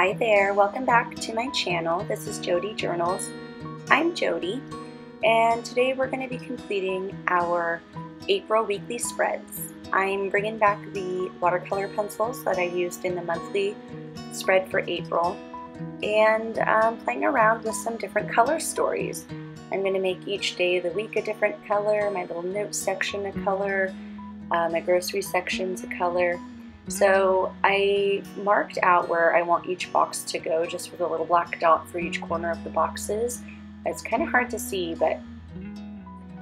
Hi there, welcome back to my channel. This is Jody Journals. I'm Jody, and today we're going to be completing our April weekly spreads. I'm bringing back the watercolor pencils that I used in the monthly spread for April, and playing around with some different color stories. I'm going to make each day of the week a different color, my little notes section a color, my grocery section's a color. So I marked out where I want each box to go, just with a little black dot for each corner of the boxes. It's kind of hard to see, but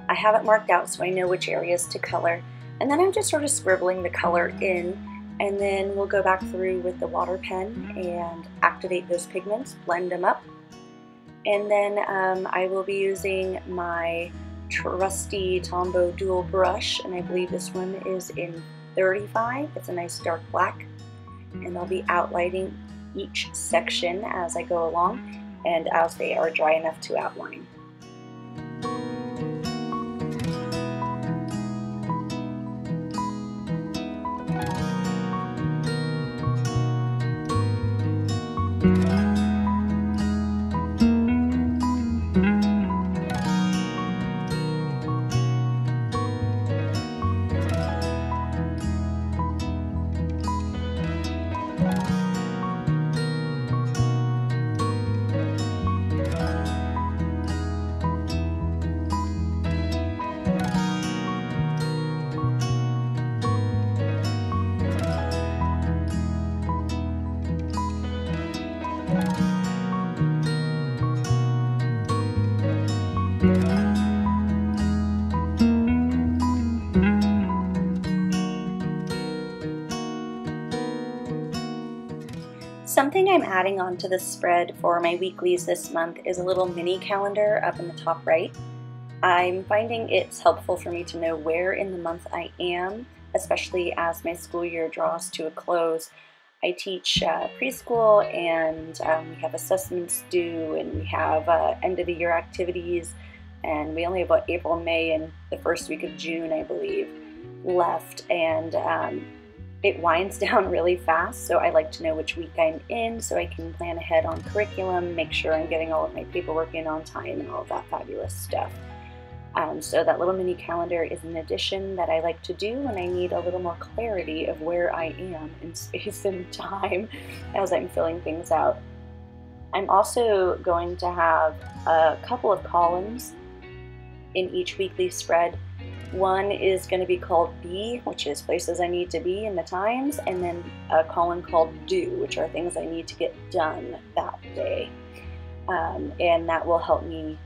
I have it marked out so I know which areas to color. And then I'm just sort of scribbling the color in, and then we'll go back through with the water pen and activate those pigments, blend them up. And then I will be using my trusty Tombow dual brush, and I believe this one is in 35. It's a nice dark black, and I'll be outlining each section as I go along and as they are dry enough to outline. Something I'm adding onto the spread for my weeklies this month is a little mini calendar up in the top right. I'm finding it's helpful for me to know where in the month I am, especially as my school year draws to a close. I teach preschool, and we have assessments due, and we have end of the year activities, and we only have about April, May, and the first week of June, I believe, left. And it winds down really fast, so I like to know which week I'm in so I can plan ahead on curriculum, make sure I'm getting all of my paperwork in on time and all of that fabulous stuff. So that little mini calendar is an addition that I like to do when I need a little more clarity of where I am in space and time as I'm filling things out. I'm also going to have a couple of columns in each weekly spread. One is going to be called Be, which is places I need to be in the times, and then a column called Do, which are things I need to get done that day. And that will help me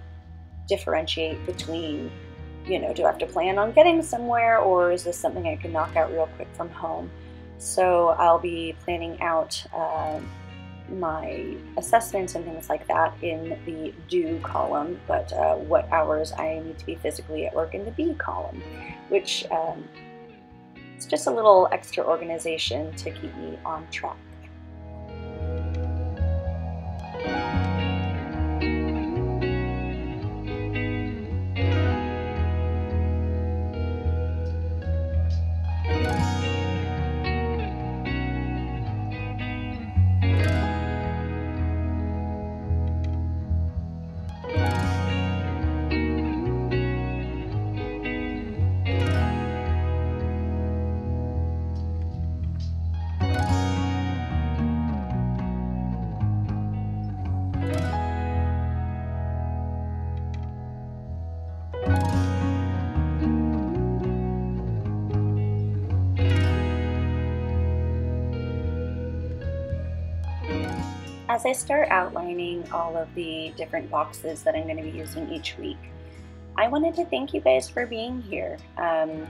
differentiate between, do I have to plan on getting somewhere, or is this something I can knock out real quick from home? So I'll be planning out my assessments and things like that in the Do column, but what hours I need to be physically at work in the Be column, which it's just a little extra organization to keep me on track. As I start outlining all of the different boxes that I'm going to be using each week, I wanted to thank you guys for being here. I'm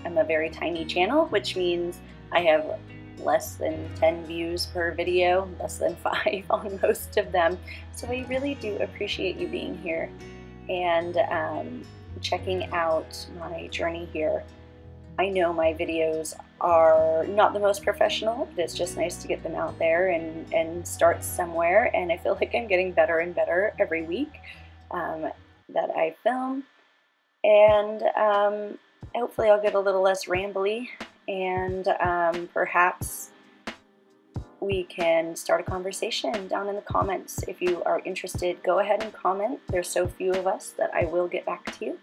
a very tiny channel, which means I have less than 10 views per video, less than 5 on most of them. So I really do appreciate you being here and checking out my journey here. I know my videos are not the most professional, but it's just nice to get them out there and start somewhere, and I feel like I'm getting better and better every week that I film, and hopefully I'll get a little less rambly and perhaps we can start a conversation down in the comments. If you are interested, go ahead and comment. There's so few of us that I will get back to you,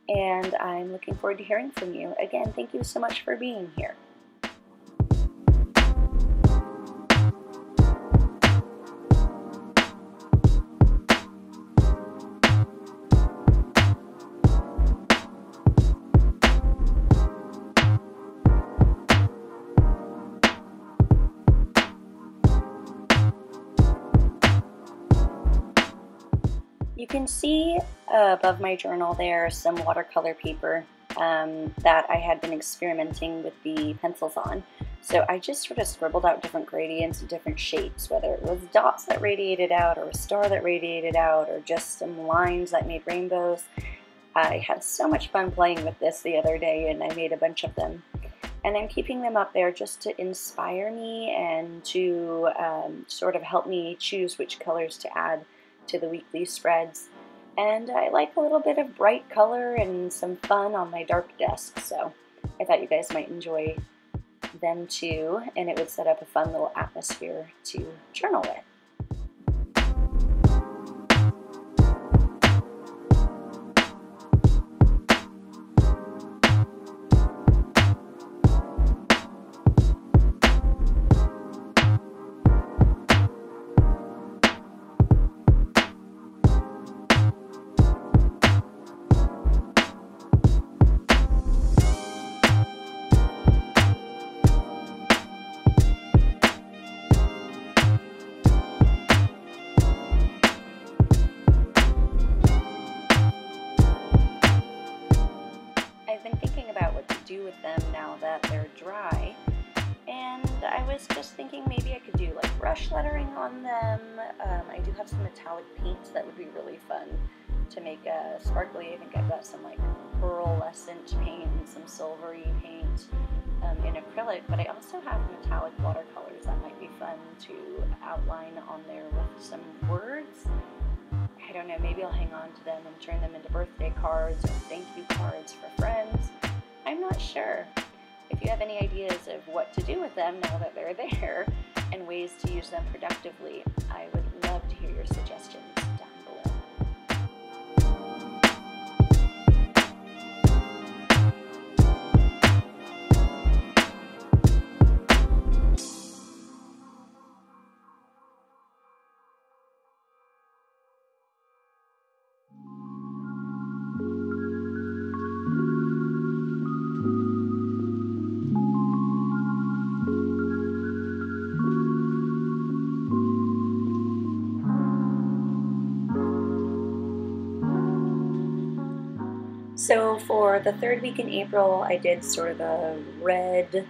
and I'm looking forward to hearing from you. Again, thank you so much for being here. You can see above my journal there some watercolor paper that I had been experimenting with the pencils on. So I just sort of scribbled out different gradients and different shapes, whether it was dots that radiated out or a star that radiated out or just some lines that made rainbows. I had so much fun playing with this the other day, and I made a bunch of them. And I'm keeping them up there just to inspire me and to sort of help me choose which colors to add to the weekly spreads. And I like a little bit of bright color and some fun on my dark desk, so I thought you guys might enjoy them too, and it would set up a fun little atmosphere to journal with. I've been thinking about what to do with them now that they're dry, and I was just thinking maybe I could do like brush lettering on them. I do have some metallic paints that would be really fun to make sparkly. I think I've got some like pearlescent paint and some silvery paint in acrylic, but I also have metallic watercolors that might be fun to outline on there with some words. I don't know, maybe I'll hang on to them and turn them into birthday cards or thank you cards for friends. I'm not sure. If you have any ideas of what to do with them now that they're there and ways to use them productively, I would love to hear your suggestions down below. So for the third week in April, I did sort of a red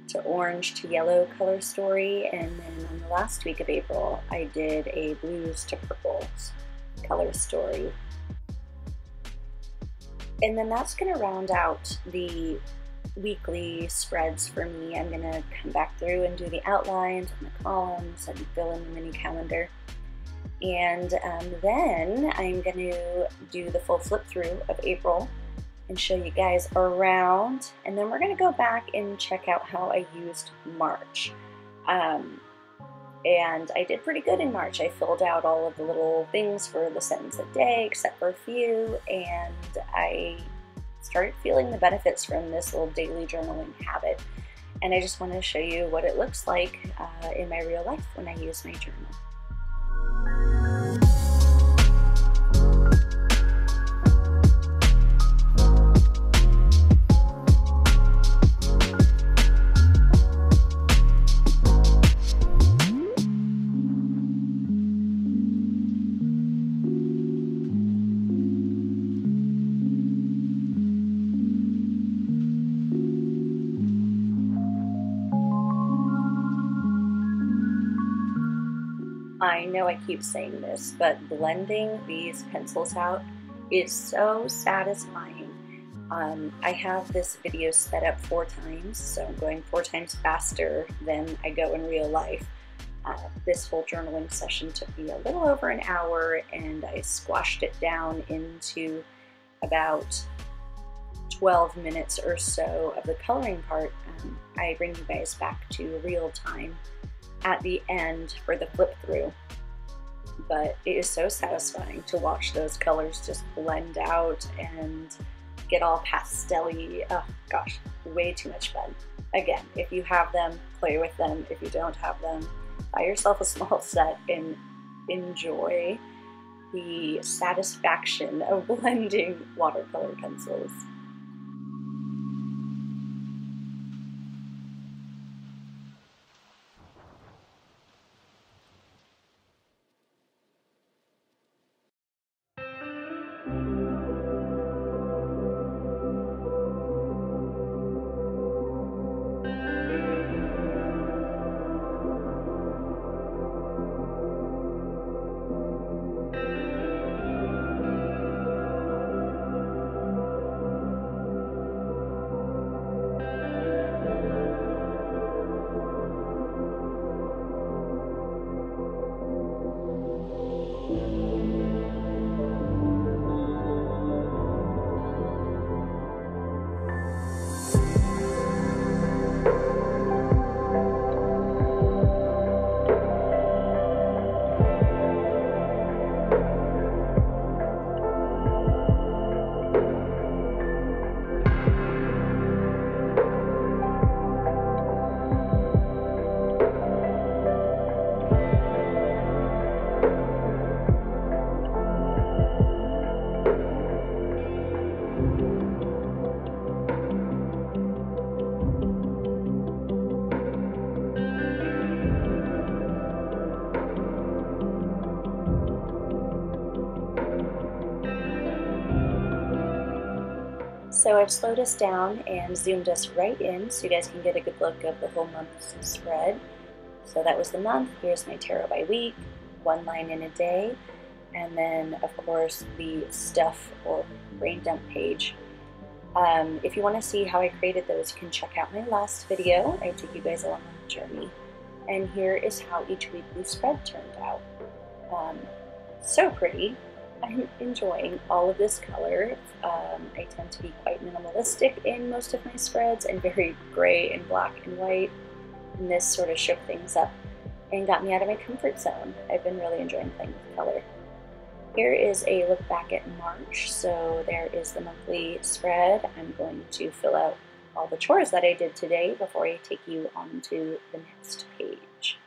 to orange to yellow color story, and then on the last week of April, I did a blues to purples color story. And then that's going to round out the weekly spreads for me. I'm going to come back through and do the outlines and the columns and fill in the mini calendar. And then I'm going to do the full flip through of April and show you guys around, and then we're going to go back and check out how I used March. And I did pretty good in March. I filled out all of the little things for the sentence a day, except for a few, and I started feeling the benefits from this little daily journaling habit. And I just want to show you what it looks like in my real life when I use my journal. I know I keep saying this, but blending these pencils out is so satisfying. I have this video sped up 4 times, so I'm going 4 times faster than I go in real life. This whole journaling session took me a little over an hour, and I squashed it down into about 12 minutes or so of the coloring part. I bring you guys back to real time at the end for the flip through. But it is so satisfying to watch those colors just blend out and get all pastel-y. Oh gosh, way too much fun. Again, if you have them, play with them. If you don't have them, buy yourself a small set and enjoy the satisfaction of blending watercolor pencils. So I've slowed us down and zoomed us right in so you guys can get a good look of the whole month's spread. So that was the month. Here's my tarot by week, one line in a day, and then of course the stuff or brain dump page. If you want to see how I created those, you can check out my last video. I took you guys along on the journey. And here is how each weekly spread turned out. So pretty. I'm enjoying all of this color. I tend to be quite minimalistic in most of my spreads and very gray and black and white. And this sort of shook things up and got me out of my comfort zone. I've been really enjoying playing with color. Here is a look back at March. So there is the monthly spread. I'm going to fill out all the chores that I did today before I take you on to the next page.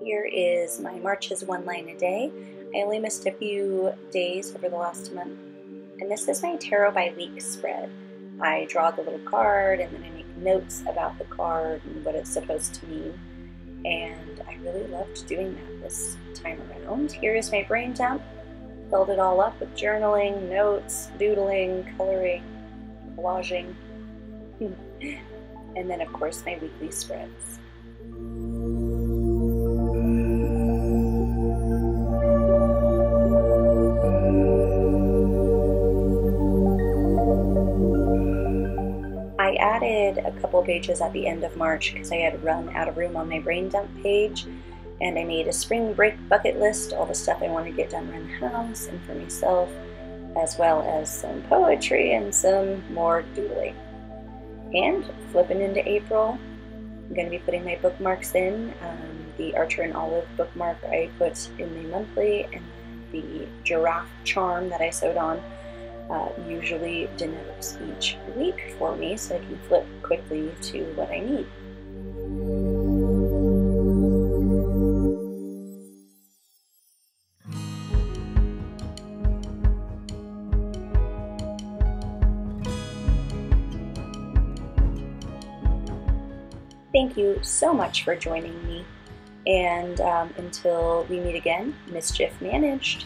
Here is my March's one line a day. I only missed a few days over the last month. And this is my tarot by week spread. I draw the little card and then I make notes about the card and what it's supposed to mean. And I really loved doing that this time around. Here is my brain dump. Filled it all up with journaling, notes, doodling, coloring, collaging, and then of course my weekly spreads. I added a couple pages at the end of March because I had run out of room on my brain dump page, and I made a spring break bucket list, all the stuff I want to get done around the house and for myself, as well as some poetry and some more doodling. And flipping into April, I'm going to be putting my bookmarks in. The Archer and Olive bookmark I put in the monthly, and the giraffe charm that I sewed on usually denotes each week for me, so I can flip quickly to what I need. Thank you so much for joining me, and until we meet again, mischief managed.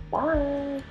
Bye!